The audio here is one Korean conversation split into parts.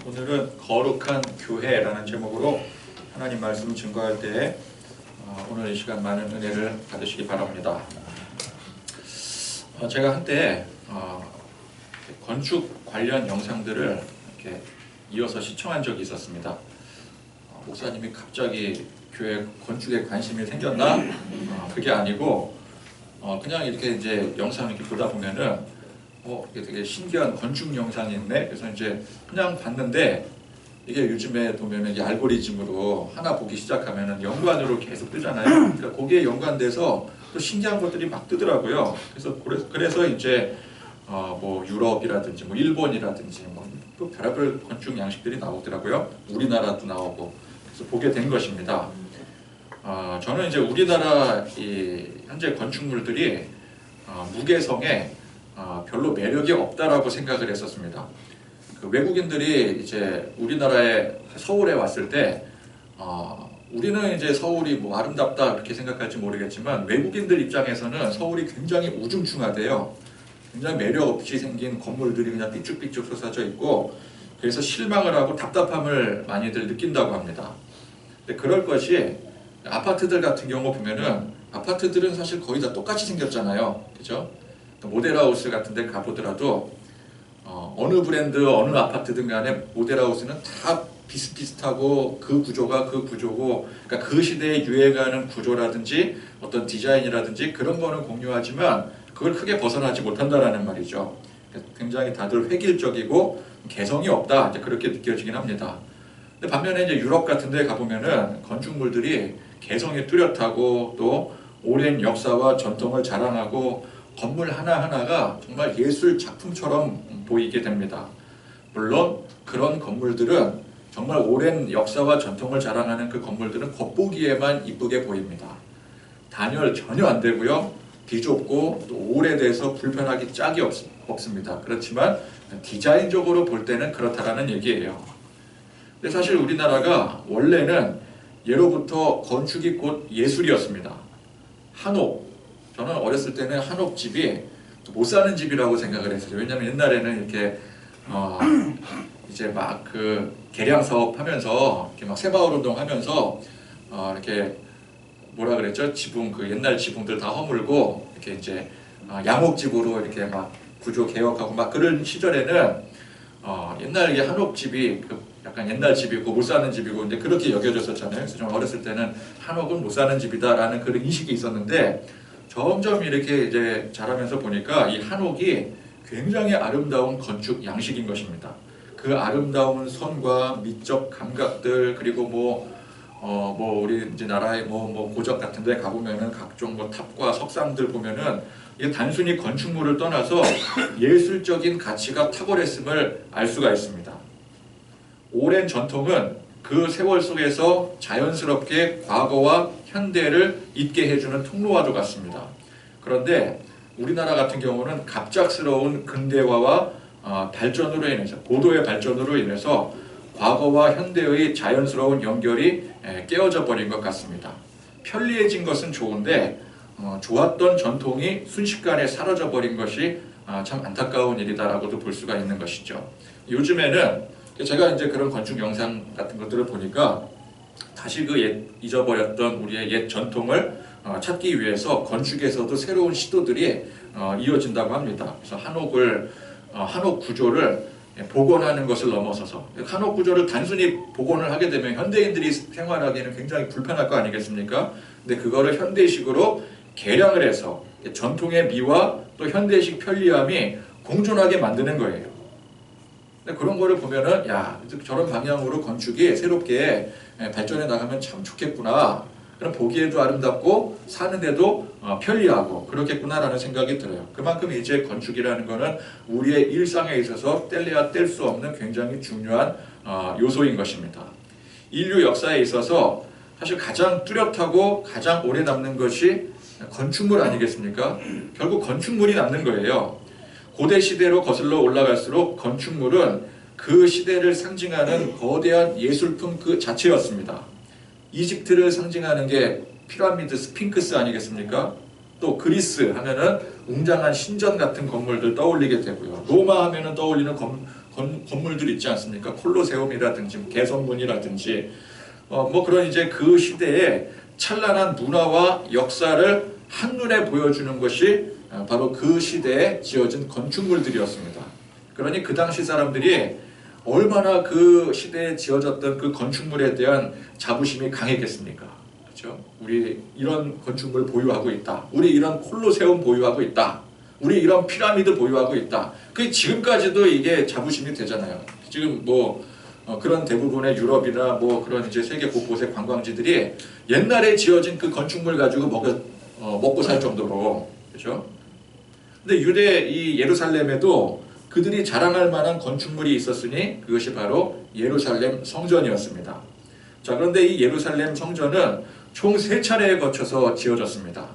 오늘은 거룩한 교회라는 제목으로 하나님 말씀을 증거할 때에 오늘 이 시간 많은 은혜를 받으시기 바랍니다. 제가 한때 건축 관련 영상들을 이렇게 이어서 시청한 적이 있었습니다. 목사님이 갑자기 교회 건축에 관심이 생겼나? 그게 아니고 그냥 이렇게 이제 영상 이렇게 보다 보면은 이게 되게 신기한 건축 영상이 있네. 그래서 이제 그냥 봤는데 이게 요즘에 보면은 이게 알고리즘으로 하나 보기 시작하면은 연관으로 계속 뜨잖아요. 그러니까 거기에 연관돼서 또 신기한 것들이 막 뜨더라고요. 그래서 이제 뭐 유럽이라든지 뭐 일본이라든지 또 별의별 건축 양식들이 나오더라고요. 우리나라도 나오고 그래서 보게 된 것입니다. 저는 이제 우리나라 이 현재 건축물들이 무개성에 별로 매력이 없다라고 생각을 했었습니다. 그 외국인들이 이제 우리나라에 서울에 왔을 때 우리는 이제 서울이 뭐 아름답다 그렇게 생각할지 모르겠지만 외국인들 입장에서는 서울이 굉장히 우중충하대요. 굉장히 매력 없이 생긴 건물들이 그냥 삐쭉삐쭉 솟아져 있고 그래서 실망을 하고 답답함을 많이들 느낀다고 합니다. 근데 그럴 것이 아파트들 같은 경우 보면은 아파트들은 사실 거의 다 똑같이 생겼잖아요. 그죠? 모델하우스 같은 데 가보더라도 어느 브랜드 어느 아파트든 간에 모델하우스는 다 비슷비슷하고 그 구조가 그 구조고 그러니까 그 시대에 유행하는 구조라든지 어떤 디자인이라든지 그런 거는 공유하지만 그걸 크게 벗어나지 못한다라는 말이죠. 굉장히 다들 획일적이고 개성이 없다 이제 그렇게 느껴지긴 합니다. 근데 반면에 이제 유럽 같은 데 가보면은 건축물들이 개성이 뚜렷하고 또 오랜 역사와 전통을 자랑하고 건물 하나하나가 정말 예술 작품처럼 보이게 됩니다. 물론 그런 건물들은 정말 오랜 역사와 전통을 자랑하는 그 건물들은 겉보기에만 이쁘게 보입니다. 단열 전혀 안 되고요. 비좁고 또 오래돼서 불편하기 짝이 없습니다. 그렇지만 디자인적으로 볼 때는 그렇다라는 얘기예요. 근데 사실 우리나라가 원래는 예로부터 건축이 곧 예술이었습니다. 한옥 저는 어렸을 때는 한옥집이 못 사는 집이라고 생각을 했어요. 왜냐하면 옛날에는 이렇게 이제 막 그 개량 사업 하면서 이렇게 막 새마을 운동 하면서 이렇게 뭐라 그랬죠? 지붕 그 옛날 지붕들 다 허물고 이렇게 이제 양옥집으로 이렇게 막 구조 개혁하고 막 그런 시절에는 옛날 이게 한옥집이 그 약간 옛날 집이고 못 사는 집이고 근데 그렇게 여겨졌었잖아요. 그래서 좀 어렸을 때는 한옥은 못 사는 집이다라는 그런 인식이 있었는데. 점점 이렇게 이제 자라면서 보니까 이 한옥이 굉장히 아름다운 건축 양식인 것입니다. 그 아름다운 선과 미적 감각들 그리고 뭐 우리 이제 나라의 뭐 고적 같은 데 가보면은 각종 뭐 탑과 석상들 보면은 이게 단순히 건축물을 떠나서 예술적인 가치가 탁월했음을 알 수가 있습니다. 오랜 전통은 그 세월 속에서 자연스럽게 과거와 현대를 잊게 해주는 통로와도 같습니다. 그런데 우리나라 같은 경우는 갑작스러운 근대화와 발전으로 인해서 고도의 발전으로 인해서 과거와 현대의 자연스러운 연결이 깨어져 버린 것 같습니다. 편리해진 것은 좋은데 좋았던 전통이 순식간에 사라져 버린 것이 참 안타까운 일이다라고도 볼 수가 있는 것이죠. 요즘에는 제가 이제 그런 건축 영상 같은 것들을 보니까 다시 그 잊어버렸던 우리의 옛 전통을 찾기 위해서 건축에서도 새로운 시도들이 이어진다고 합니다. 그래서 한옥 구조를 복원하는 것을 넘어서서 한옥 구조를 단순히 복원을 하게 되면 현대인들이 생활하기에는 굉장히 불편할 거 아니겠습니까? 근데 그거를 현대식으로 개량을 해서 전통의 미와 또 현대식 편리함이 공존하게 만드는 거예요. 그런 거를 보면은 야 저런 방향으로 건축이 새롭게 발전해 나가면 참 좋겠구나. 그럼 보기에도 아름답고 사는데도 편리하고 그렇겠구나라는 생각이 들어요. 그만큼 이제 건축이라는 거는 우리의 일상에 있어서 뗄래야 뗄 수 없는 굉장히 중요한 요소인 것입니다. 인류 역사에 있어서 사실 가장 뚜렷하고 가장 오래 남는 것이 건축물 아니겠습니까? 결국 건축물이 남는 거예요. 고대 시대로 거슬러 올라갈수록 건축물은 그 시대를 상징하는 거대한 예술품 그 자체였습니다. 이집트를 상징하는 게 피라미드, 스핑크스 아니겠습니까? 또 그리스 하면은 웅장한 신전 같은 건물들 떠올리게 되고요. 로마 하면은 떠올리는 건물들 있지 않습니까? 콜로세움이라든지 개선문이라든지 뭐 그런 이제 그 시대에 찬란한 문화와 역사를 한눈에 보여주는 것이 바로 그 시대에 지어진 건축물들이었습니다. 그러니 그 당시 사람들이 얼마나 그 시대에 지어졌던 그 건축물에 대한 자부심이 강했겠습니까? 그렇죠? 우리 이런 건축물 보유하고 있다. 우리 이런 콜로세움 보유하고 있다. 우리 이런 피라미드 보유하고 있다. 그 지금까지도 이게 자부심이 되잖아요. 지금 뭐 그런 대부분의 유럽이나 뭐 그런 이제 세계 곳곳의 관광지들이 옛날에 지어진 그 건축물 가지고 먹고 살 정도로, 그렇죠? 근데 유대 이 예루살렘에도 그들이 자랑할 만한 건축물이 있었으니 그것이 바로 예루살렘 성전이었습니다. 자, 그런데 이 예루살렘 성전은 총 3차례에 거쳐서 지어졌습니다.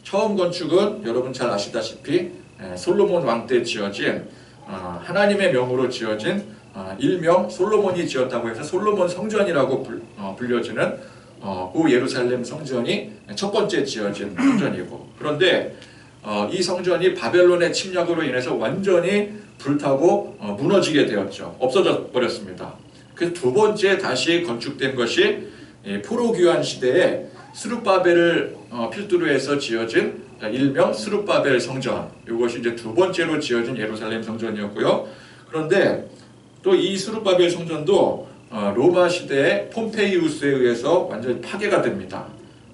처음 건축은 여러분 잘 아시다시피 솔로몬 왕 때 지어진 하나님의 명으로 지어진 일명 솔로몬이 지었다고 해서 솔로몬 성전이라고 불려지는 그 예루살렘 성전이 첫 번째 지어진 성전이고, 그런데 이 성전이 바벨론의 침략으로 인해서 완전히 불타고 무너지게 되었죠. 없어져 버렸습니다. 그 두 번째 다시 건축된 것이 포로귀환 시대에 스룹바벨을 필두로 해서 지어진 일명 스룹바벨 성전, 이것이 이제 두 번째로 지어진 예루살렘 성전이었고요. 그런데 또 이 스룹바벨 성전도 로마 시대의 폼페이우스에 의해서 완전히 파괴가 됩니다.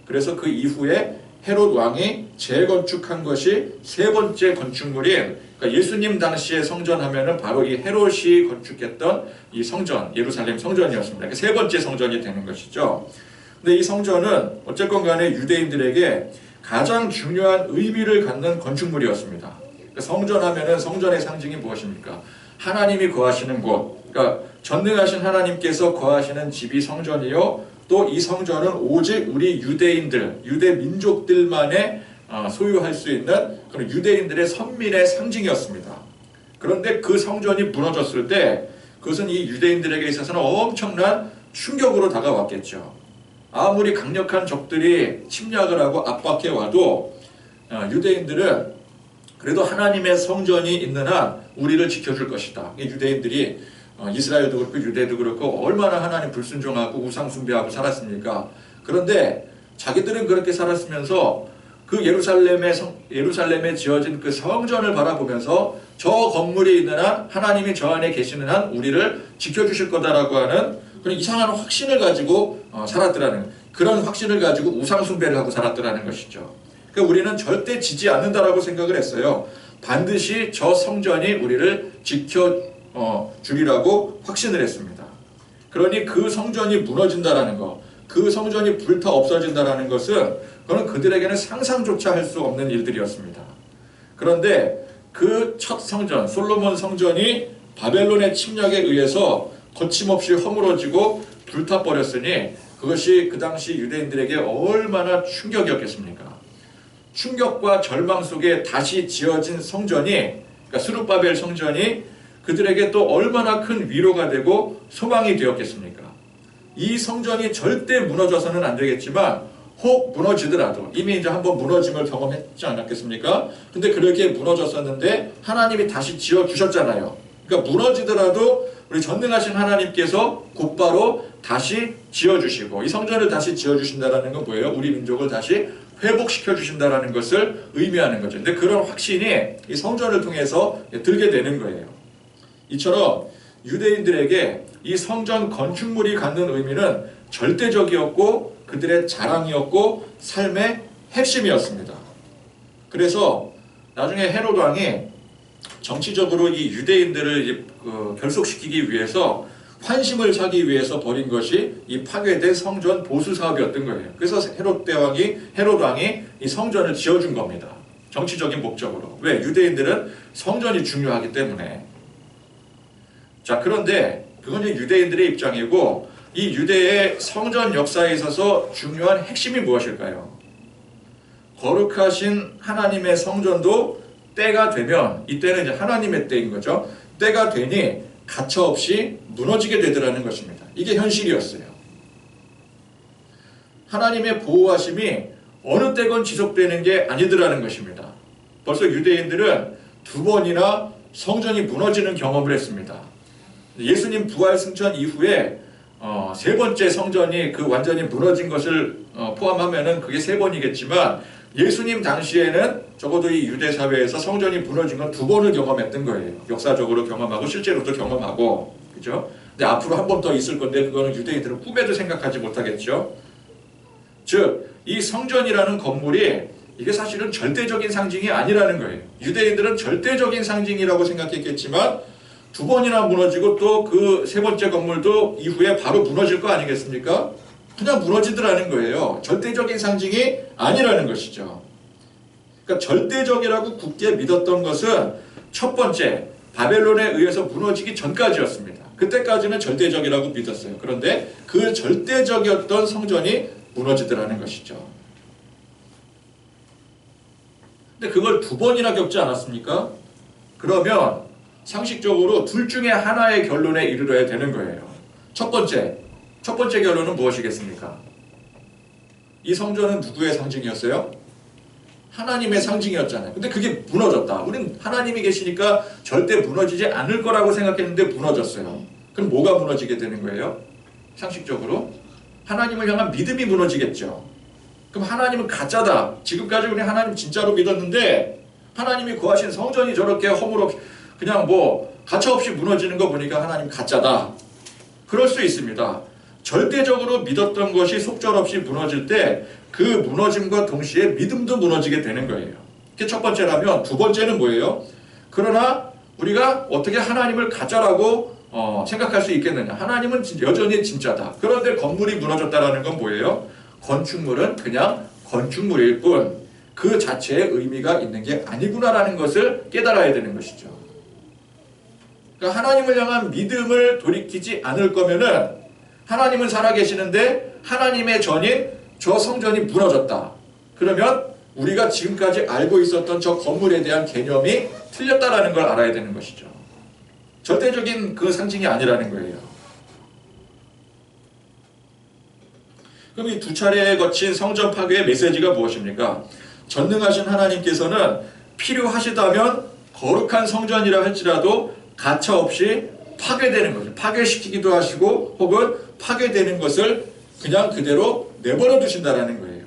그래서 그 이후에 헤롯 왕이 재건축한 것이 세 번째 건축물인, 그러니까 예수님 당시의 성전 하면은 바로 이 헤롯이 건축했던 이 성전, 예루살렘 성전이었습니다. 세 번째 성전이 되는 것이죠. 근데 이 성전은 어쨌건 간에 유대인들에게 가장 중요한 의미를 갖는 건축물이었습니다. 그러니까 성전 하면은 성전의 상징이 무엇입니까? 하나님이 거하시는 곳, 그러니까 전능하신 하나님께서 거하시는 집이 성전이요, 또 이 성전은 오직 우리 유대인들, 유대 민족들만의 소유할 수 있는 그런 유대인들의 선민의 상징이었습니다. 그런데 그 성전이 무너졌을 때 그것은 이 유대인들에게 있어서는 엄청난 충격으로 다가왔겠죠. 아무리 강력한 적들이 침략을 하고 압박해 와도 유대인들은 그래도 하나님의 성전이 있는 한 우리를 지켜줄 것이다. 유대인들이 이스라엘도 그렇고 유대도 그렇고 얼마나 하나님 불순종하고 우상 숭배하고 살았습니까? 그런데 자기들은 그렇게 살았으면서 그 예루살렘에 지어진 그 성전을 바라보면서 저 건물이 있는 한, 하나님이 저 안에 계시는 한 우리를 지켜주실 거다라고 하는 그런 이상한 확신을 가지고 살았더라는, 그런 확신을 가지고 우상 숭배를 하고 살았더라는 것이죠. 그러니까 우리는 절대 지지 않는다라고 생각을 했어요. 반드시 저 성전이 우리를 지켜주리라고 확신을 했습니다. 그러니 그 성전이 무너진다라는 것, 그 성전이 불타 없어진다라는 것은 그건 그들에게는 상상조차 할 수 없는 일들이었습니다. 그런데 그 첫 성전, 솔로몬 성전이 바벨론의 침략에 의해서 거침없이 허물어지고 불타버렸으니 그것이 그 당시 유대인들에게 얼마나 충격이었겠습니까? 충격과 절망 속에 다시 지어진 성전이, 그러니까 스룹바벨 성전이 그들에게 또 얼마나 큰 위로가 되고 소망이 되었겠습니까? 이 성전이 절대 무너져서는 안 되겠지만 혹 무너지더라도, 이미 이제 한번 무너짐을 경험했지 않았겠습니까? 근데 그렇게 무너졌었는데 하나님이 다시 지어주셨잖아요. 그러니까 무너지더라도 우리 전능하신 하나님께서 곧바로 다시 지어주시고, 이 성전을 다시 지어주신다는 건 뭐예요? 우리 민족을 다시 회복시켜 주신다는 것을 의미하는 거죠. 근데 그런 확신이 이 성전을 통해서 들게 되는 거예요. 이처럼 유대인들에게 이 성전 건축물이 갖는 의미는 절대적이었고 그들의 자랑이었고 삶의 핵심이었습니다. 그래서 나중에 헤롯 왕이 정치적으로 이 유대인들을 결속시키기 위해서 환심을 사기 위해서 벌인 것이 이 파괴된 성전 보수 사업이었던 거예요. 그래서 헤롯 왕이 이 성전을 지어준 겁니다. 정치적인 목적으로. 왜? 유대인들은 성전이 중요하기 때문에. 자, 그런데 그건 이제 유대인들의 입장이고, 이 유대의 성전 역사에 있어서 중요한 핵심이 무엇일까요? 거룩하신 하나님의 성전도 때가 되면, 이때는 이제 하나님의 때인 거죠. 때가 되니 가차없이 무너지게 되더라는 것입니다. 이게 현실이었어요. 하나님의 보호하심이 어느 때건 지속되는 게 아니더라는 것입니다. 벌써 유대인들은 2번이나 성전이 무너지는 경험을 했습니다. 예수님 부활 승천 이후에 세 번째 성전이 그 완전히 무너진 것을 포함하면은 그게 세 번이겠지만 예수님 당시에는 적어도 이 유대 사회에서 성전이 무너진 건 두 번을 경험했던 거예요. 역사적으로 경험하고 실제로도 경험하고, 그죠? 근데 앞으로 한 번 더 있을 건데 그거는 유대인들은 꿈에도 생각하지 못하겠죠. 즉, 이 성전이라는 건물이 이게 사실은 절대적인 상징이 아니라는 거예요. 유대인들은 절대적인 상징이라고 생각했겠지만 두 번이나 무너지고 또 그 세 번째 건물도 이후에 바로 무너질 거 아니겠습니까? 그냥 무너지더라는 거예요. 절대적인 상징이 아니라는 것이죠. 그러니까 절대적이라고 굳게 믿었던 것은 첫 번째, 바벨론에 의해서 무너지기 전까지였습니다. 그때까지는 절대적이라고 믿었어요. 그런데 그 절대적이었던 성전이 무너지더라는 것이죠. 근데 그걸 두 번이나 겪지 않았습니까? 그러면 상식적으로 둘 중에 하나의 결론에 이르러야 되는 거예요. 첫 번째 결론은 무엇이겠습니까? 이 성전은 누구의 상징이었어요? 하나님의 상징이었잖아요. 근데 그게 무너졌다. 우린 하나님이 계시니까 절대 무너지지 않을 거라고 생각했는데 무너졌어요. 그럼 뭐가 무너지게 되는 거예요? 상식적으로 하나님을 향한 믿음이 무너지겠죠. 그럼 하나님은 가짜다. 지금까지 우리 하나님 진짜로 믿었는데 하나님이 구하신 성전이 저렇게 허물어 그냥 뭐 가차없이 무너지는 거 보니까 하나님 가짜다. 그럴 수 있습니다. 절대적으로 믿었던 것이 속절없이 무너질 때 그 무너짐과 동시에 믿음도 무너지게 되는 거예요. 그게 첫 번째라면 두 번째는 뭐예요? 그러나 우리가 어떻게 하나님을 가짜라고 생각할 수 있겠느냐. 하나님은 여전히 진짜다. 그런데 건물이 무너졌다는 건 뭐예요? 건축물은 그냥 건축물일 뿐 그 자체의 의미가 있는 게 아니구나라는 것을 깨달아야 되는 것이죠. 그러니까 하나님을 향한 믿음을 돌이키지 않을 거면은 하나님은 살아계시는데 하나님의 전인 저 성전이 무너졌다. 그러면 우리가 지금까지 알고 있었던 저 건물에 대한 개념이 틀렸다라는 걸 알아야 되는 것이죠. 절대적인 그 상징이 아니라는 거예요. 그럼 이 두 차례에 거친 성전 파괴의 메시지가 무엇입니까? 전능하신 하나님께서는 필요하시다면 거룩한 성전이라 할지라도 가차없이 파괴되는 것을 파괴시키기도 하시고 혹은 파괴되는 것을 그냥 그대로 내버려 두신다는 거예요.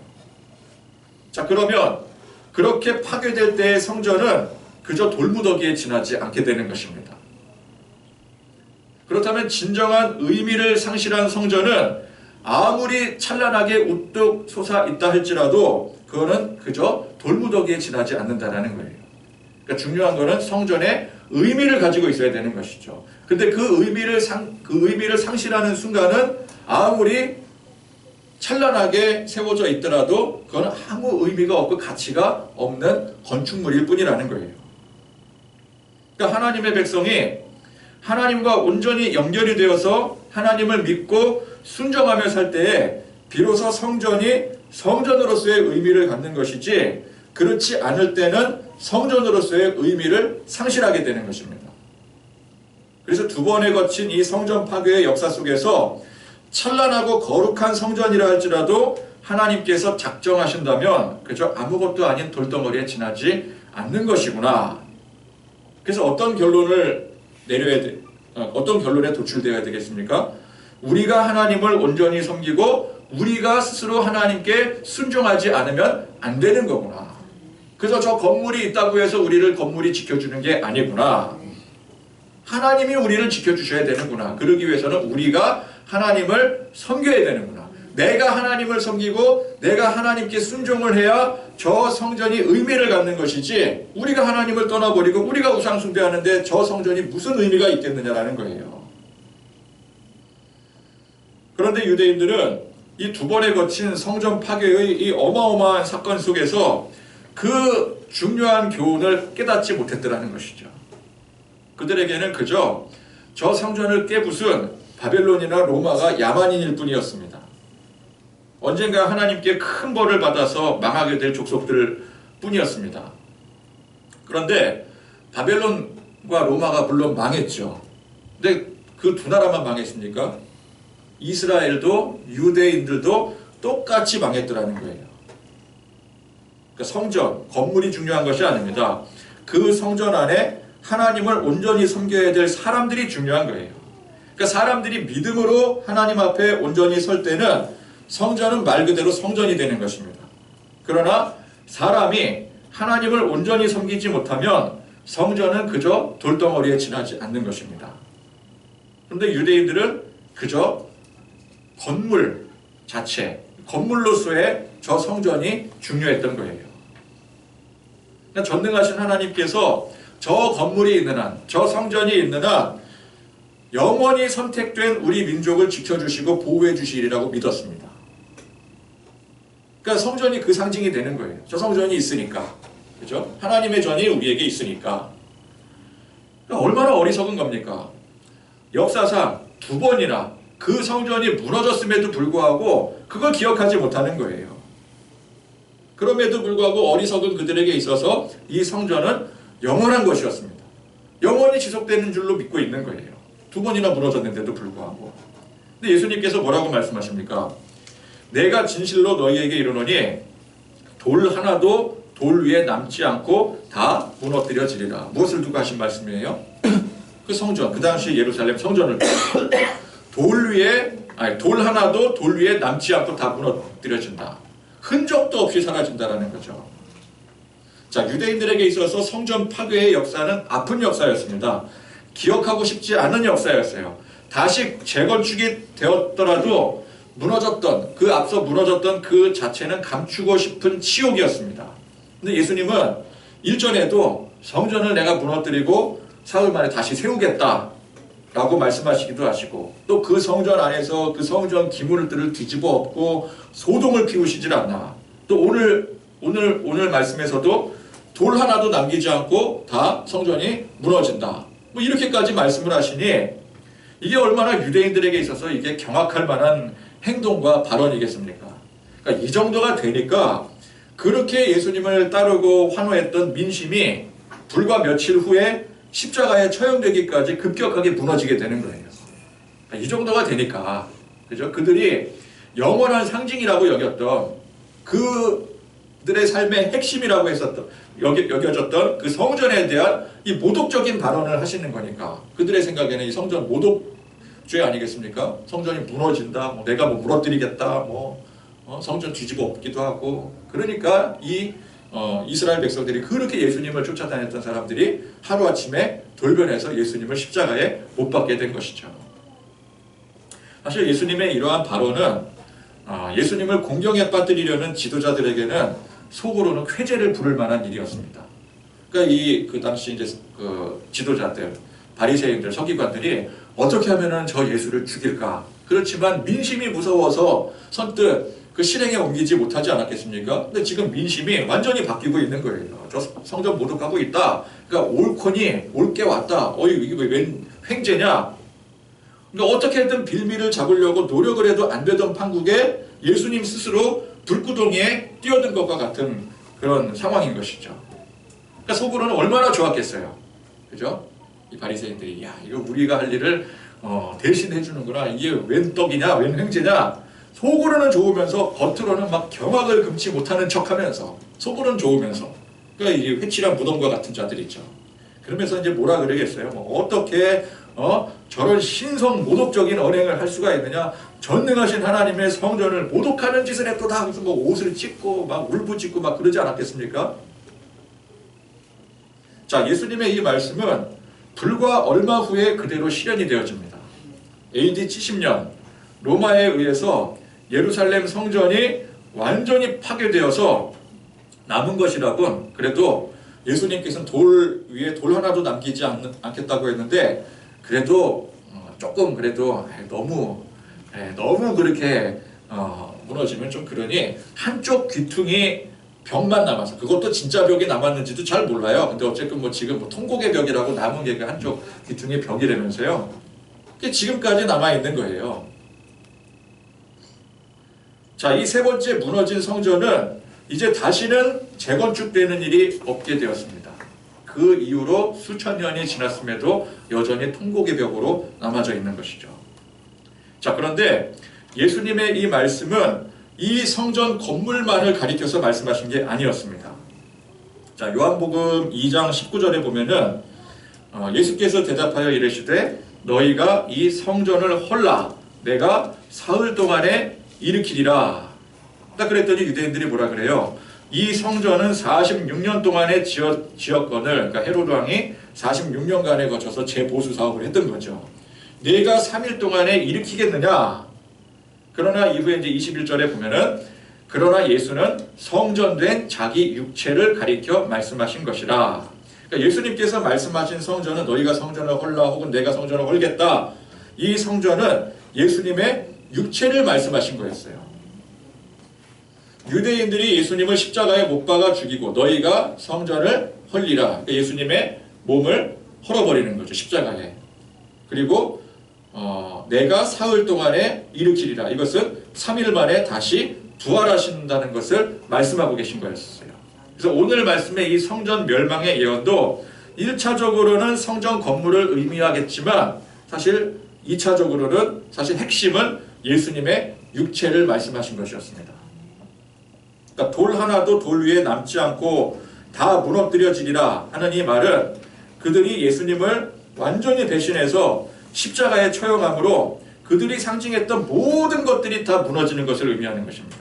자, 그러면 그렇게 파괴될 때의 성전은 그저 돌무더기에 지나지 않게 되는 것입니다. 그렇다면 진정한 의미를 상실한 성전은 아무리 찬란하게 우뚝 솟아 있다 할지라도 그거는 그저 돌무더기에 지나지 않는다는 거예요. 그러니까 중요한 거는 성전의 의미를 가지고 있어야 되는 것이죠. 근데 그 의미를 상실하는 순간은 아무리 찬란하게 세워져 있더라도 그건 아무 의미가 없고 가치가 없는 건축물일 뿐이라는 거예요. 그러니까 하나님의 백성이 하나님과 온전히 연결이 되어서 하나님을 믿고 순종하며 살 때에 비로소 성전이 성전으로서의 의미를 갖는 것이지 그렇지 않을 때는 성전으로서의 의미를 상실하게 되는 것입니다. 그래서 두 번에 거친 이 성전 파괴의 역사 속에서 찬란하고 거룩한 성전이라 할지라도 하나님께서 작정하신다면 그저 아무것도 아닌 돌덩어리에 지나지 않는 것이구나. 그래서 어떤 결론에 도출되어야 되겠습니까? 우리가 하나님을 온전히 섬기고 우리가 스스로 하나님께 순종하지 않으면 안 되는 거구나. 그래서 저 건물이 있다고 해서 우리를 건물이 지켜주는 게 아니구나. 하나님이 우리를 지켜주셔야 되는구나. 그러기 위해서는 우리가 하나님을 섬겨야 되는구나. 내가 하나님을 섬기고 내가 하나님께 순종을 해야 저 성전이 의미를 갖는 것이지 우리가 하나님을 떠나버리고 우리가 우상 숭배하는데 저 성전이 무슨 의미가 있겠느냐라는 거예요. 그런데 유대인들은 이 두 번에 거친 성전 파괴의 이 어마어마한 사건 속에서 그 중요한 교훈을 깨닫지 못했더라는 것이죠. 그들에게는 그저 저 성전을 깨부순 바벨론이나 로마가 야만인일 뿐이었습니다. 언젠가 하나님께 큰 벌을 받아서 망하게 될 족속들 뿐이었습니다. 그런데 바벨론과 로마가 물론 망했죠. 근데 그 두 나라만 망했습니까? 이스라엘도 유대인들도 똑같이 망했더라는 거예요. 그러니까 성전, 건물이 중요한 것이 아닙니다. 그 성전 안에 하나님을 온전히 섬겨야 될 사람들이 중요한 거예요. 그러니까 사람들이 믿음으로 하나님 앞에 온전히 설 때는 성전은 말 그대로 성전이 되는 것입니다. 그러나 사람이 하나님을 온전히 섬기지 못하면 성전은 그저 돌덩어리에 지나지 않는 것입니다. 그런데 유대인들은 그저 건물 자체, 건물로서의 저 성전이 중요했던 거예요. 그러니까 전능하신 하나님께서 저 건물이 있는 한, 저 성전이 있는 한 영원히 선택된 우리 민족을 지켜주시고 보호해 주시리라고 믿었습니다. 그러니까 성전이 그 상징이 되는 거예요. 저 성전이 있으니까. 그죠? 하나님의 전이 우리에게 있으니까. 그러니까 얼마나 어리석은 겁니까? 역사상 2번이나 그 성전이 무너졌음에도 불구하고 그걸 기억하지 못하는 거예요. 그럼에도 불구하고 어리석은 그들에게 있어서 이 성전은 영원한 것이었습니다. 영원히 지속되는 줄로 믿고 있는 거예요. 2번이나 무너졌는데도 불구하고. 근데 예수님께서 뭐라고 말씀하십니까? 내가 진실로 너희에게 이르노니 돌 하나도 돌 위에 남지 않고 다 무너뜨려지리라. 무엇을 두고 하신 말씀이에요? 그 성전, 그 당시 예루살렘 성전을 돌 하나도 돌 위에 남지 않고 다 무너뜨려진다. 흔적도 없이 사라진다라는 거죠. 자, 유대인들에게 있어서 성전 파괴의 역사는 아픈 역사였습니다. 기억하고 싶지 않은 역사였어요. 다시 재건축이 되었더라도 무너졌던, 그 앞서 무너졌던 그 자체는 감추고 싶은 치욕이었습니다. 근데 예수님은 일전에도 성전을 내가 무너뜨리고 사흘 만에 다시 세우겠다 라고 말씀하시기도 하시고, 또 그 성전 안에서 그 성전 기물들을 뒤집어 엎고 소동을 피우시질 않나. 또 오늘 말씀에서도 돌 하나도 남기지 않고 다 성전이 무너진다. 뭐 이렇게까지 말씀을 하시니 이게 얼마나 유대인들에게 있어서 이게 경악할 만한 행동과 발언이겠습니까? 그러니까 이 정도가 되니까 그렇게 예수님을 따르고 환호했던 민심이 불과 며칠 후에 십자가에 처형되기까지 급격하게 무너지게 되는 거예요. 그러니까 이 정도가 되니까, 그죠? 그들이 영원한 상징이라고 여겼던 그들의 삶의 핵심이라고 여겨졌던 그 성전에 대한 이 모독적인 발언을 하시는 거니까 그들의 생각에는 이 성전 모독죄 아니겠습니까? 성전이 무너진다, 내가 무너뜨리겠다, 성전 뒤집어 엎기도 하고. 그러니까 이스라엘 백성들이 그렇게 예수님을 쫓아다녔던 사람들이 하루아침에 돌변해서 예수님을 십자가에 못 박게 된 것이죠. 사실 예수님의 이러한 발언은 예수님을 공경에 빠뜨리려는 지도자들에게는 속으로는 회죄를 부를 만한 일이었습니다. 그러니까 그 당시 이제 그 지도자들, 바리새인들, 서기관들이 어떻게 하면은 저 예수를 죽일까? 그렇지만 민심이 무서워서 선뜻 그 실행에 옮기지 못하지 않았겠습니까? 근데 지금 민심이 완전히 바뀌고 있는 거예요. 저 성전 모독하고 있다. 그러니까 옳거니 옳게 왔다. 이게 웬 횡재냐? 그러니까 어떻게든 빌미를 잡으려고 노력을 해도 안 되던 판국에 예수님 스스로 불구덩이에 뛰어든 것과 같은 그런 상황인 것이죠. 그러니까 속으로는 얼마나 좋았겠어요. 그죠? 이 바리새인들이 이거 우리가 할 일을 대신 해주는구나. 이게 웬 떡이냐, 웬 횡재냐. 속으로는 좋으면서 겉으로는 막 경악을 금치 못하는 척하면서, 속으로는 좋으면서. 그러니까 이 회칠한 무덤과 같은 자들이죠. 그러면서 이제 뭐라 그러겠어요? 어떻게 저런 신성 모독적인 언행을 할 수가 있느냐? 전능하신 하나님의 성전을 모독하는 짓을 했도다. 그래서 옷을 찢고 막 울부짖고 막 그러지 않았겠습니까? 자, 예수님의 이 말씀은 불과 얼마 후에 그대로 실현이 되어집니다. AD 70년 로마에 의해서 예루살렘 성전이 완전히 파괴되어서 남은 것이라곤 그래도 예수님께서는 돌 위에 돌 하나도 남기지 않겠다고 했는데, 그래도 조금 그래도 너무 그렇게 무너지면 좀 그러니 한쪽 귀퉁이 벽만 남아서, 그것도 진짜 벽이 남았는지도 잘 몰라요. 근데 어쨌든 지금 통곡의 벽이라고 남은 게 한쪽 귀퉁이 벽이라면서요. 그게 지금까지 남아 있는 거예요. 자, 이 세 번째 무너진 성전은 이제 다시는 재건축되는 일이 없게 되었습니다. 그 이후로 수천 년이 지났음에도 여전히 통곡의 벽으로 남아져 있는 것이죠. 자, 그런데 예수님의 이 말씀은 이 성전 건물만을 가리켜서 말씀하신 게 아니었습니다. 자, 요한복음 2장 19절에 보면은 예수께서 대답하여 이르시되 너희가 이 성전을 헐라 내가 사흘 동안에 일으키리라. 딱 그랬더니 유대인들이 뭐라 그래요? 이 성전은 46년 동안에 지었건을, 그러니까 헤로드 왕이 46년간에 거쳐서 재보수 사업을 했던 거죠. 내가 3일 동안에 일으키겠느냐? 그러나 이후에 이제 21절에 보면은 그러나 예수는 성전된 자기 육체를 가리켜 말씀하신 것이라. 그러니까 예수님께서 말씀하신 성전은 너희가 성전을 헐라 혹은 내가 성전을 헐겠다. 이 성전은 예수님의 육체를 말씀하신 거였어요. 유대인들이 예수님을 십자가에 못 박아 죽이고 너희가 성전을 헐리라. 그러니까 예수님의 몸을 헐어버리는 거죠. 십자가에. 그리고 내가 사흘 동안에 일으키리라. 이것은 3일 만에 다시 부활하신다는 것을 말씀하고 계신 거였어요. 그래서 오늘 말씀의 이 성전 멸망의 예언도 1차적으로는 성전 건물을 의미하겠지만 사실 2차적으로는 사실 핵심은 예수님의 육체를 말씀하신 것이었습니다. 그러니까 돌 하나도 돌 위에 남지 않고 다 무너뜨려지리라 하는 이 말은 그들이 예수님을 완전히 배신해서 십자가에 처형함으로 그들이 상징했던 모든 것들이 다 무너지는 것을 의미하는 것입니다.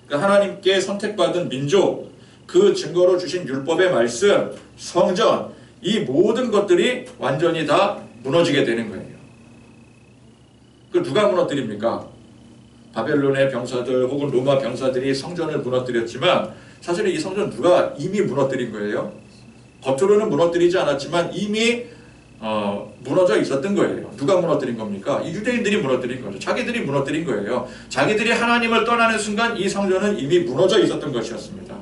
그러니까 하나님께 선택받은 민족, 그 증거로 주신 율법의 말씀, 성전, 이 모든 것들이 완전히 다 무너지게 되는 거예요. 그 누가 무너뜨립니까? 바벨론의 병사들 혹은 로마 병사들이 성전을 무너뜨렸지만 사실은 이 성전 누가 이미 무너뜨린 거예요? 겉으로는 무너뜨리지 않았지만 이미 무너져 있었던 거예요. 누가 무너뜨린 겁니까? 이 유대인들이 무너뜨린 거죠. 자기들이 무너뜨린 거예요. 자기들이 하나님을 떠나는 순간 이 성전은 이미 무너져 있었던 것이었습니다.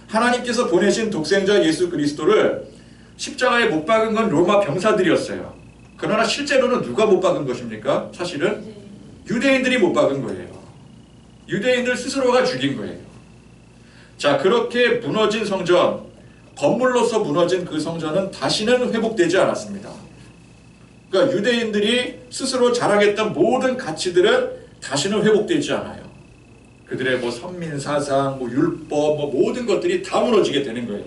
하나님께서 보내신 독생자 예수 그리스도를 십자가에 못 박은 건 로마 병사들이었어요. 그러나 실제로는 누가 못 박은 것입니까? 사실은 유대인들이 못 박은 거예요. 유대인들 스스로가 죽인 거예요. 자, 그렇게 무너진 성전, 건물로서 무너진 그 성전은 다시는 회복되지 않았습니다. 그러니까 유대인들이 스스로 자랑했던 모든 가치들은 다시는 회복되지 않아요. 그들의 선민사상, 율법, 모든 것들이 다 무너지게 되는 거예요.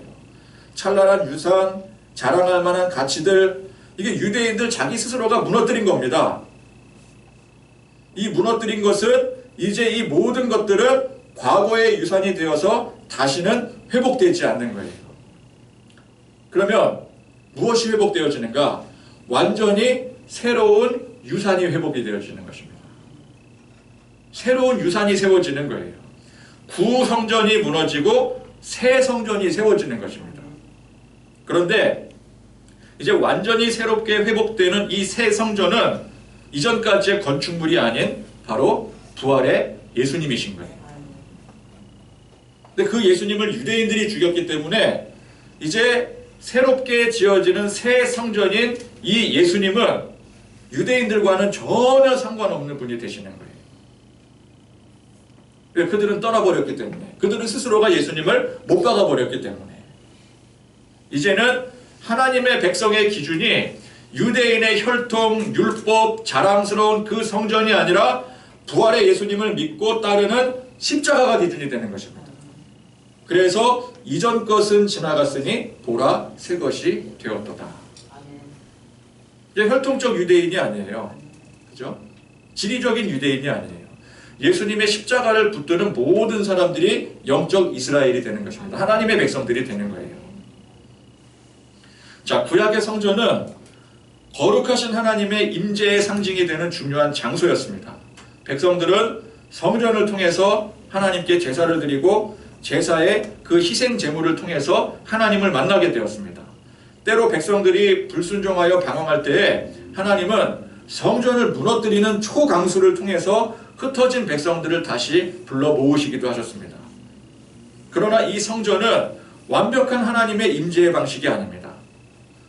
찬란한 유산, 자랑할 만한 가치들, 이게 유대인들 자기 스스로가 무너뜨린 겁니다. 이 무너뜨린 것은 이제 이 모든 것들은 과거의 유산이 되어서 다시는 회복되지 않는 거예요. 그러면 무엇이 회복되어지는가? 완전히 새로운 유산이 회복이 되어지는 것입니다. 새로운 유산이 세워지는 거예요. 구성전이 무너지고 새 성전이 세워지는 것입니다. 그런데 이제 완전히 새롭게 회복되는 이 새 성전은 이전까지의 건축물이 아닌 바로 부활의 예수님이신 거예요. 근데 그 예수님을 유대인들이 죽였기 때문에 이제 새롭게 지어지는 새 성전인 이 예수님은 유대인들과는 전혀 상관없는 분이 되시는 거예요. 그들은 떠나버렸기 때문에, 그들은 스스로가 예수님을 못 박아버렸기 때문에 이제는 하나님의 백성의 기준이 유대인의 혈통, 율법, 자랑스러운 그 성전이 아니라 부활의 예수님을 믿고 따르는 십자가가 기준이 되는 것입니다. 그래서 이전 것은 지나갔으니 보라 새 것이 되었도다. 이제 혈통적 유대인이 아니에요. 그죠? 지리적인 유대인이 아니에요. 예수님의 십자가를 붙드는 모든 사람들이 영적 이스라엘이 되는 것입니다. 하나님의 백성들이 되는 거예요. 자, 구약의 성전은 거룩하신 하나님의 임재의 상징이 되는 중요한 장소였습니다. 백성들은 성전을 통해서 하나님께 제사를 드리고 제사의 그 희생 제물을 통해서 하나님을 만나게 되었습니다. 때로 백성들이 불순종하여 방황할 때에 하나님은 성전을 무너뜨리는 초강수를 통해서 흩어진 백성들을 다시 불러 모으시기도 하셨습니다. 그러나 이 성전은 완벽한 하나님의 임재의 방식이 아닙니다.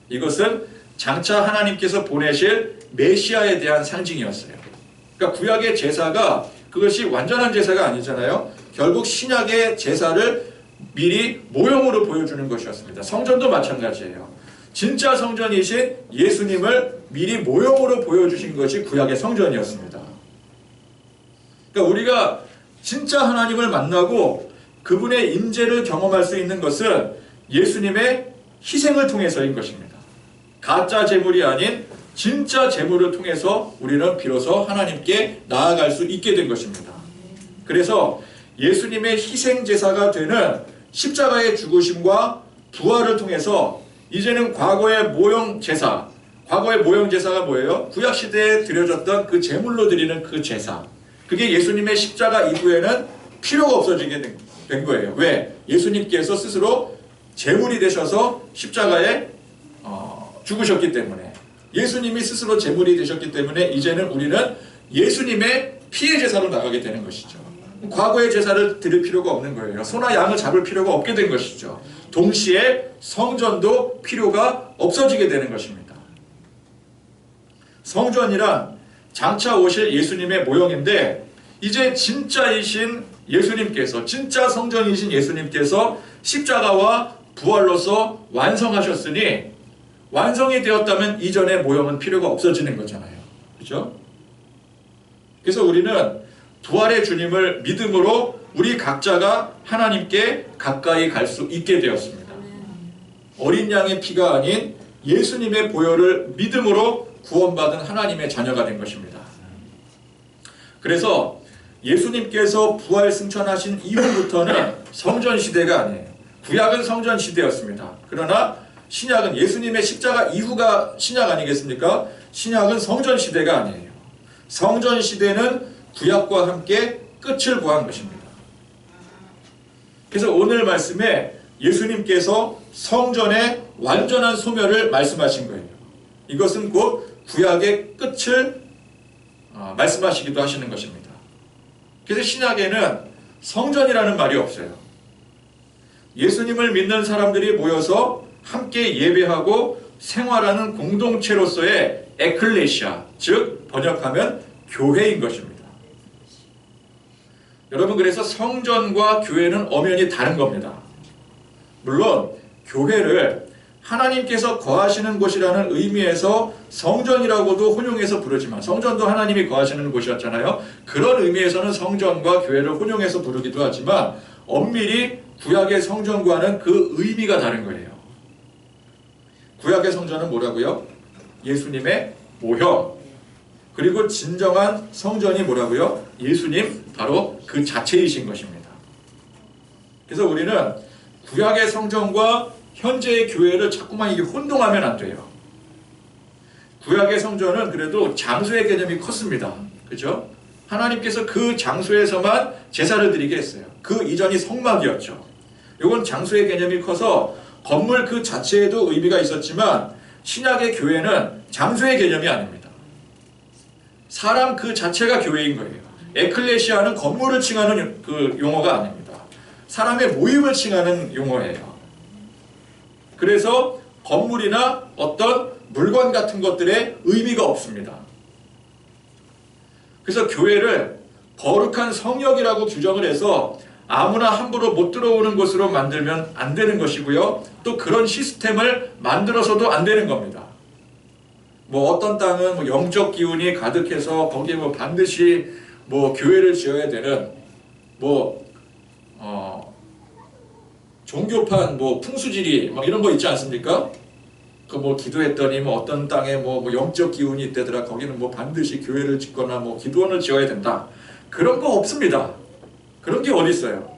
이것은 장차 하나님께서 보내실 메시아에 대한 상징이었어요. 그러니까 구약의 제사가 그것이 완전한 제사가 아니잖아요. 결국 신약의 제사를 미리 모형으로 보여주는 것이었습니다. 성전도 마찬가지예요. 진짜 성전이신 예수님을 미리 모형으로 보여주신 것이 구약의 성전이었습니다. 그러니까 우리가 진짜 하나님을 만나고 그분의 임재를 경험할 수 있는 것은 예수님의 희생을 통해서인 것입니다. 가짜 제물이 아닌 진짜 제물을 통해서 우리는 비로소 하나님께 나아갈 수 있게 된 것입니다. 그래서 예수님의 희생제사가 되는 십자가의 죽으심과 부활을 통해서 이제는 과거의 모형제사, 과거의 모형제사가 뭐예요? 구약시대에 드려졌던 그 제물로 드리는 그 제사, 그게 예수님의 십자가 이후에는 필요가 없어지게 된 거예요. 왜? 예수님께서 스스로 제물이 되셔서 십자가에 죽으셨기 때문에, 예수님이 스스로 제물이 되셨기 때문에 이제는 우리는 예수님의 피해 제사로 나가게 되는 것이죠. 과거의 제사를 드릴 필요가 없는 거예요. 소나 양을 잡을 필요가 없게 된 것이죠. 동시에 성전도 필요가 없어지게 되는 것입니다. 성전이란 장차 오실 예수님의 모형인데, 이제 진짜이신 예수님께서, 진짜 성전이신 예수님께서 십자가와 부활로서 완성하셨으니, 완성이 되었다면 이전의 모형은 필요가 없어지는 거잖아요. 그렇죠? 그래서 우리는 부활의 주님을 믿음으로 우리 각자가 하나님께 가까이 갈 수 있게 되었습니다. 어린 양의 피가 아닌 예수님의 보혈을 믿음으로 구원받은 하나님의 자녀가 된 것입니다. 그래서 예수님께서 부활 승천하신 이후부터는 성전 시대가 아니에요. 구약은 성전 시대였습니다. 그러나 신약은, 예수님의 십자가 이후가 신약 아니겠습니까? 신약은 성전 시대가 아니에요. 성전 시대는 구약과 함께 끝을 보한 것입니다. 그래서 오늘 말씀에 예수님께서 성전의 완전한 소멸을 말씀하신 거예요. 이것은 곧 구약의 끝을 말씀하시기도 하시는 것입니다. 그래서 신약에는 성전이라는 말이 없어요. 예수님을 믿는 사람들이 모여서 함께 예배하고 생활하는 공동체로서의 에클레시아, 즉 번역하면 교회인 것입니다. 여러분, 그래서 성전과 교회는 엄연히 다른 겁니다. 물론 교회를 하나님께서 거하시는 곳이라는 의미에서 성전이라고도 혼용해서 부르지만, 성전도 하나님이 거하시는 곳이었잖아요. 그런 의미에서는 성전과 교회를 혼용해서 부르기도 하지만, 엄밀히 구약의 성전과는 그 의미가 다른 거예요. 구약의 성전은 뭐라고요? 예수님의 모형. 그리고 진정한 성전이 뭐라고요? 예수님, 바로 그 자체이신 것입니다. 그래서 우리는 구약의 성전과 현재의 교회를 자꾸만 이게 혼동하면 안 돼요. 구약의 성전은 그래도 장소의 개념이 컸습니다. 그죠? 하나님께서 그 장소에서만 제사를 드리게 했어요. 그 이전이 성막이었죠. 이건 장소의 개념이 커서 건물 그 자체에도 의미가 있었지만, 신약의 교회는 장소의 개념이 아닙니다. 사람 그 자체가 교회인 거예요. 에클레시아는 건물을 칭하는 그 용어가 아닙니다. 사람의 모임을 칭하는 용어예요. 그래서 건물이나 어떤 물건 같은 것들의 의미가 없습니다. 그래서 교회를 거룩한 성역이라고 규정을 해서 아무나 함부로 못 들어오는 곳으로 만들면 안 되는 것이고요. 또 그런 시스템을 만들어서도 안 되는 겁니다. 뭐 어떤 땅은 뭐 영적 기운이 가득해서 거기에 뭐 반드시 뭐 교회를 지어야 되는 종교판 뭐 풍수지리 막 이런 거 있지 않습니까? 그 뭐 기도했더니 뭐 어떤 땅에 뭐 영적 기운이 있대더라. 거기는 뭐 반드시 교회를 짓거나 뭐 기도원을 지어야 된다. 그런 거 없습니다. 그런 게 어디 있어요?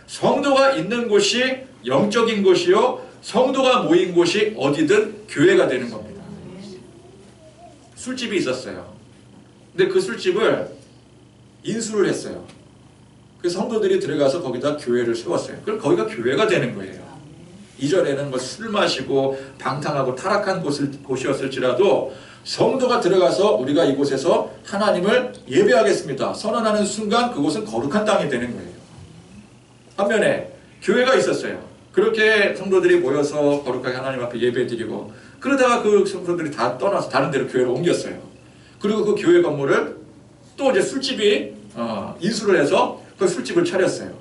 성도가 있는 곳이 영적인 곳이요, 성도가 모인 곳이 어디든 교회가 되는 겁니다. 술집이 있었어요. 근데 그 술집을 인수를 했어요. 그래서 성도들이 들어가서 거기다 교회를 세웠어요. 그럼 거기가 교회가 되는 거예요. 이전에는 뭐 술 마시고 방탕하고 타락한 곳이었을지라도 성도가 들어가서 우리가 이곳에서 하나님을 예배하겠습니다 선언하는 순간 그곳은 거룩한 땅이 되는 거예요. 반면에 교회가 있었어요. 그렇게 성도들이 모여서 거룩하게 하나님 앞에 예배드리고, 그러다가 그 성도들이 다 떠나서 다른 데로 교회로 옮겼어요. 그리고 그 교회 건물을 또 이제 술집이 인수를 해서 그 술집을 차렸어요.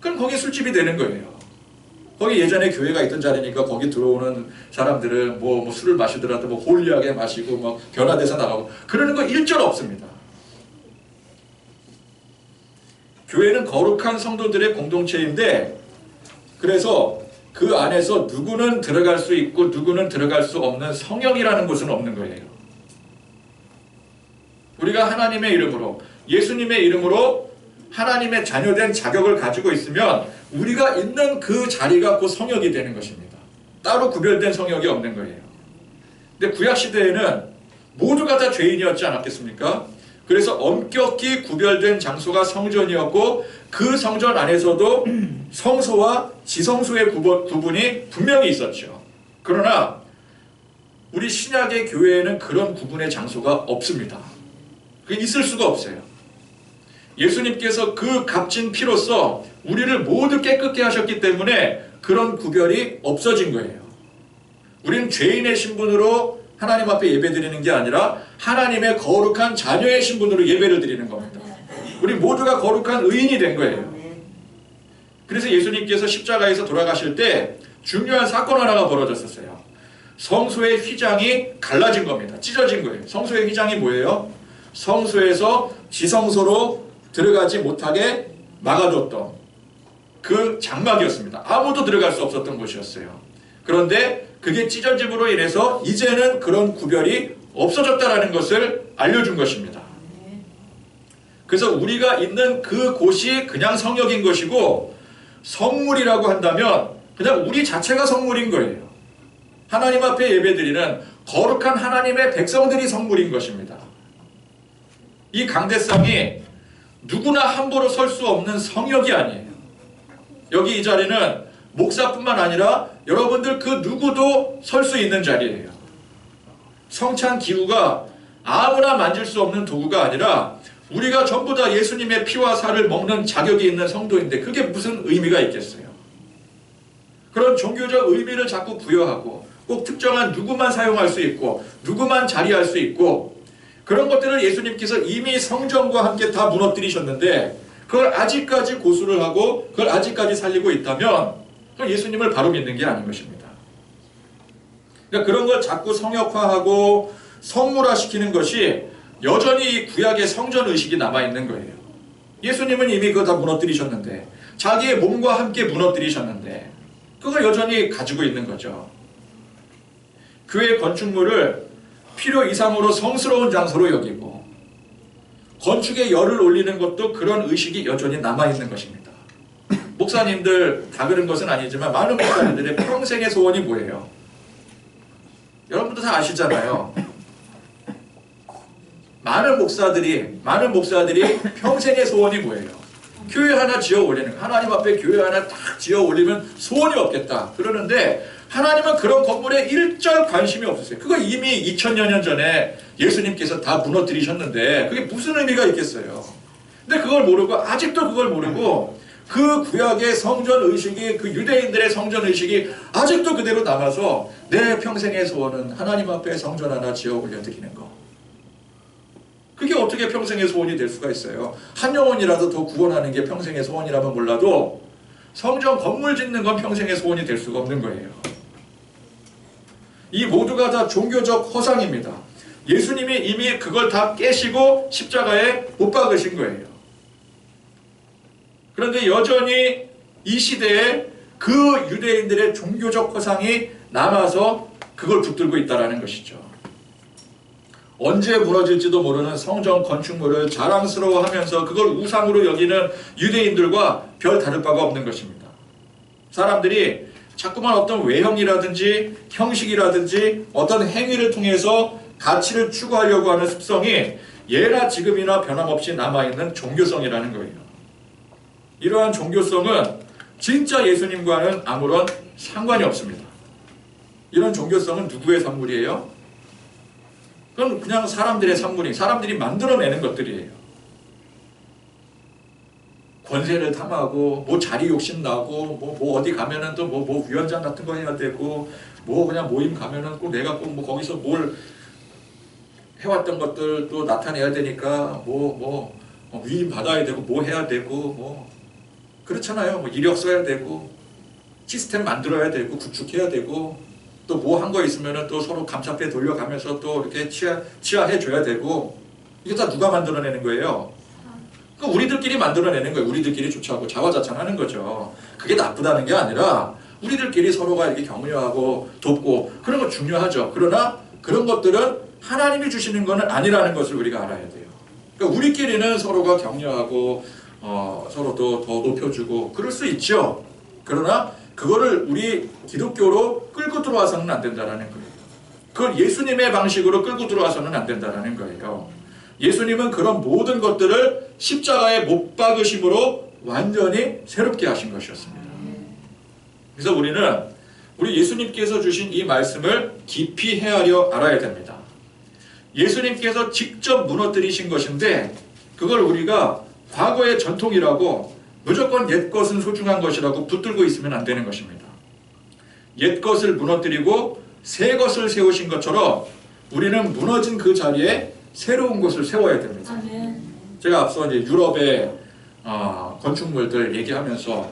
그럼 거기 술집이 되는 거예요. 거기 예전에 교회가 있던 자리니까 거기 들어오는 사람들은 뭐 술을 마시더라도 뭐 홀리하게 마시고 막 변화돼서 나가고 그러는 거 일절 없습니다. 교회는 거룩한 성도들의 공동체인데, 그래서 그 안에서 누구는 들어갈 수 있고 누구는 들어갈 수 없는 성역이라는 것은 없는 거예요. 우리가 하나님의 이름으로, 예수님의 이름으로 하나님의 자녀된 자격을 가지고 있으면 우리가 있는 그 자리가 곧 성역이 되는 것입니다. 따로 구별된 성역이 없는 거예요. 근데 구약시대에는 모두가 다 죄인이었지 않았겠습니까? 그래서 엄격히 구별된 장소가 성전이었고 그 성전 안에서도 성소와 지성소의 구분이 분명히 있었죠. 그러나 우리 신약의 교회에는 그런 구분의 장소가 없습니다. 그게 있을 수가 없어요. 예수님께서 그 값진 피로써 우리를 모두 깨끗게 하셨기 때문에 그런 구별이 없어진 거예요. 우리는 죄인의 신분으로 하나님 앞에 예배드리는 게 아니라 하나님의 거룩한 자녀의 신분으로 예배를 드리는 겁니다. 우리 모두가 거룩한 의인이 된 거예요. 그래서 예수님께서 십자가에서 돌아가실 때 중요한 사건 하나가 벌어졌었어요. 성소의 휘장이 갈라진 겁니다. 찢어진 거예요. 성소의 휘장이 뭐예요? 성소에서 지성소로 들어가지 못하게 막아뒀던 그 장막이었습니다. 아무도 들어갈 수 없었던 곳이었어요. 그런데 그게 찢어짐으로 인해서 이제는 그런 구별이 없어졌다는 것을 알려준 것입니다. 그래서 우리가 있는 그 곳이 그냥 성역인 것이고 성물이라고 한다면 그냥 우리 자체가 성물인 거예요. 하나님 앞에 예배드리는 거룩한 하나님의 백성들이 성물인 것입니다. 이 강대상이 누구나 함부로 설 수 없는 성역이 아니에요. 여기 이 자리는 목사뿐만 아니라 여러분들 그 누구도 설 수 있는 자리예요. 성찬 기구가 아무나 만질 수 없는 도구가 아니라 우리가 전부 다 예수님의 피와 살을 먹는 자격이 있는 성도인데 그게 무슨 의미가 있겠어요? 그런 종교적 의미를 자꾸 부여하고 꼭 특정한 누구만 사용할 수 있고 누구만 자리할 수 있고 그런 것들을 예수님께서 이미 성전과 함께 다 무너뜨리셨는데 그걸 아직까지 고수를 하고 그걸 아직까지 살리고 있다면 그건 예수님을 바로 믿는 게 아닌 것입니다. 그러니까 그런 걸 자꾸 성역화하고 성물화시키는 것이 여전히 이 구약의 성전의식이 남아있는 거예요. 예수님은 이미 그거 다 무너뜨리셨는데 자기의 몸과 함께 무너뜨리셨는데 그걸 여전히 가지고 있는 거죠. 교회 건축물을 필요 이상으로 성스러운 장소로 여기고 건축에 열을 올리는 것도 그런 의식이 여전히 남아있는 것입니다. 목사님들 다 그런 것은 아니지만 많은 목사님들의 평생의 소원이 뭐예요? 여러분도 다 아시잖아요. 많은 목사들이 평생의 소원이 뭐예요? 교회 하나 지어 올리는 거. 하나님 앞에 교회 하나 딱 지어 올리면 소원이 없겠다. 그러는데 하나님은 그런 건물에 일절 관심이 없으세요. 그거 이미 2000여 년 전에 예수님께서 다 무너뜨리셨는데 그게 무슨 의미가 있겠어요. 근데 그걸 모르고 아직도 그걸 모르고 그 구약의 성전의식이 그 유대인들의 성전의식이 아직도 그대로 남아서 내 평생의 소원은 하나님 앞에 성전 하나 지어 올려드리는 거. 그게 어떻게 평생의 소원이 될 수가 있어요. 한 영혼이라도 더 구원하는 게 평생의 소원이라면 몰라도 성전 건물 짓는 건 평생의 소원이 될 수가 없는 거예요. 이 모두가 다 종교적 허상입니다. 예수님이 이미 그걸 다 깨시고 십자가에 못 박으신 거예요. 그런데 여전히 이 시대에 그 유대인들의 종교적 허상이 남아서 그걸 붙들고 있다는 것이죠. 언제 무너질지도 모르는 성전 건축물을 자랑스러워하면서 그걸 우상으로 여기는 유대인들과 별 다를 바가 없는 것입니다. 사람들이 자꾸만 어떤 외형이라든지 형식이라든지 어떤 행위를 통해서 가치를 추구하려고 하는 습성이 예나 지금이나 변함없이 남아있는 종교성이라는 거예요. 이러한 종교성은 진짜 예수님과는 아무런 상관이 없습니다. 이런 종교성은 누구의 산물이에요? 그건 그냥 사람들의 산물이 사람들이 만들어내는 것들이에요. 권세를 탐하고 뭐 자리 욕심 나고 뭐 어디 가면은 또 뭐 위원장 같은 거 해야 되고 뭐 그냥 모임 가면은 꼭 내가 꼭 뭐 거기서 뭘 해왔던 것들 또 나타내야 되니까 위임 받아야 되고 뭐 해야 되고 뭐 그렇잖아요. 뭐 이력 써야 되고 시스템 만들어야 되고 구축해야 되고 또 뭐 한 거 있으면은 또 서로 감사패 돌려가면서 또 이렇게 치하해 줘야 되고 이게 다 누가 만들어내는 거예요? 우리들끼리 만들어내는 거예요. 우리들끼리 조차하고 자화자찬하는 거죠. 그게 나쁘다는 게 아니라 우리들끼리 서로가 이렇게 격려하고 돕고 그런 거 중요하죠. 그러나 그런 것들은 하나님이 주시는 것은 아니라는 것을 우리가 알아야 돼요. 그러니까 우리끼리는 서로가 격려하고 서로 더 높여주고 그럴 수 있죠. 그러나 그거를 우리 기독교로 끌고 들어와서는 안 된다는 거예요. 그걸 예수님의 방식으로 끌고 들어와서는 안 된다는 거예요. 예수님은 그런 모든 것들을 십자가에 못 박으심으로 완전히 새롭게 하신 것이었습니다. 그래서 우리 예수님께서 주신 이 말씀을 깊이 헤아려 알아야 됩니다. 예수님께서 직접 무너뜨리신 것인데 그걸 우리가 과거의 전통이라고 무조건 옛 것은 소중한 것이라고 붙들고 있으면 안 되는 것입니다. 옛 것을 무너뜨리고 새 것을 세우신 것처럼 우리는 무너진 그 자리에 새로운 것을 세워야 됩니다. 제가 앞서 이제 유럽의 건축물들 얘기하면서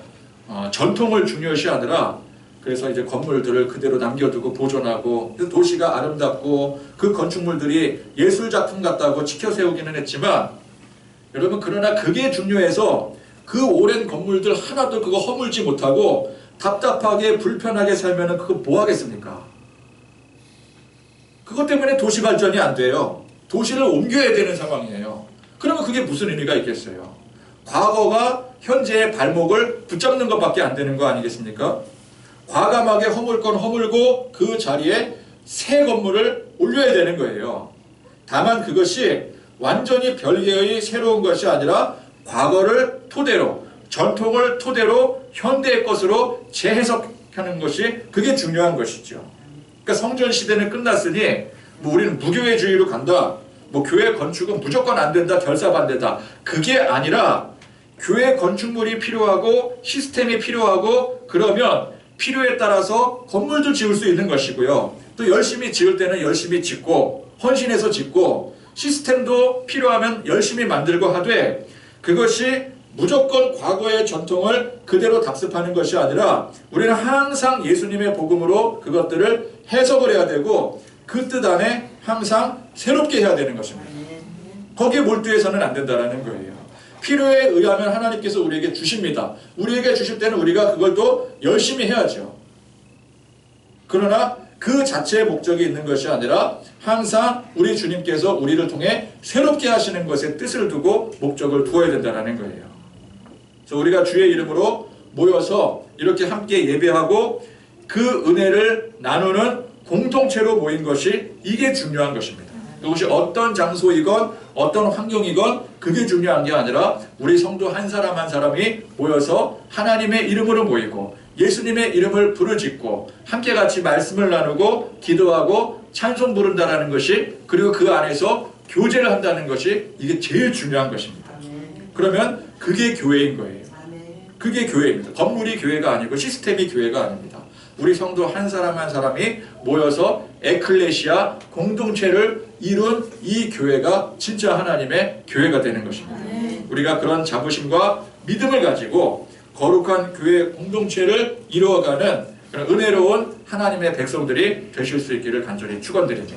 전통을 중요시하느라 그래서 이제 건물들을 그대로 남겨두고 보존하고 도시가 아름답고 그 건축물들이 예술작품 같다고 지켜 세우기는 했지만 여러분 그러나 그게 중요해서 그 오랜 건물들 하나도 그거 허물지 못하고 답답하게 불편하게 살면은 그거 뭐 하겠습니까? 그것 때문에 도시 발전이 안 돼요. 도시를 옮겨야 되는 상황이에요. 그러면 그게 무슨 의미가 있겠어요? 과거가 현재의 발목을 붙잡는 것밖에 안 되는 거 아니겠습니까? 과감하게 허물 건 허물고 그 자리에 새 건물을 올려야 되는 거예요. 다만 그것이 완전히 별개의 새로운 것이 아니라 과거를 토대로 전통을 토대로 현대의 것으로 재해석하는 것이 그게 중요한 것이죠. 그러니까 성전 시대는 끝났으니 뭐 우리는 무교회주의로 간다. 뭐 교회 건축은 무조건 안 된다. 결사반대다. 그게 아니라 교회 건축물이 필요하고 시스템이 필요하고 그러면 필요에 따라서 건물도 지을 수 있는 것이고요. 또 열심히 지을 때는 열심히 짓고 헌신해서 짓고 시스템도 필요하면 열심히 만들고 하되 그것이 무조건 과거의 전통을 그대로 답습하는 것이 아니라 우리는 항상 예수님의 복음으로 그것들을 해석을 해야 되고 그 뜻 안에 항상 새롭게 해야 되는 것입니다. 거기에 몰두해서는 안 된다는 거예요. 필요에 의하면 하나님께서 우리에게 주십니다. 우리에게 주실 때는 우리가 그걸 또 열심히 해야죠. 그러나 그 자체의 목적이 있는 것이 아니라 항상 우리 주님께서 우리를 통해 새롭게 하시는 것에 뜻을 두고 목적을 두어야 된다는 거예요. 그래서 우리가 주의 이름으로 모여서 이렇게 함께 예배하고 그 은혜를 나누는 공동체로 모인 것이 이게 중요한 것입니다. 그것이 어떤 장소이건 어떤 환경이건 그게 중요한 게 아니라 우리 성도 한 사람 한 사람이 모여서 하나님의 이름으로 모이고 예수님의 이름을 부르짖고 함께 같이 말씀을 나누고 기도하고 찬송 부른다는 것이 그리고 그 안에서 교제를 한다는 것이 이게 제일 중요한 것입니다. 그러면 그게 교회인 거예요. 그게 교회입니다. 건물이 교회가 아니고 시스템이 교회가 아닙니다. 우리 성도 한 사람 한 사람이 모여서 에클레시아 공동체를 이룬 이 교회가 진짜 하나님의 교회가 되는 것입니다. 우리가 그런 자부심과 믿음을 가지고 거룩한 교회 공동체를 이루어가는 그런 은혜로운 하나님의 백성들이 되실 수 있기를 간절히 축원드립니다.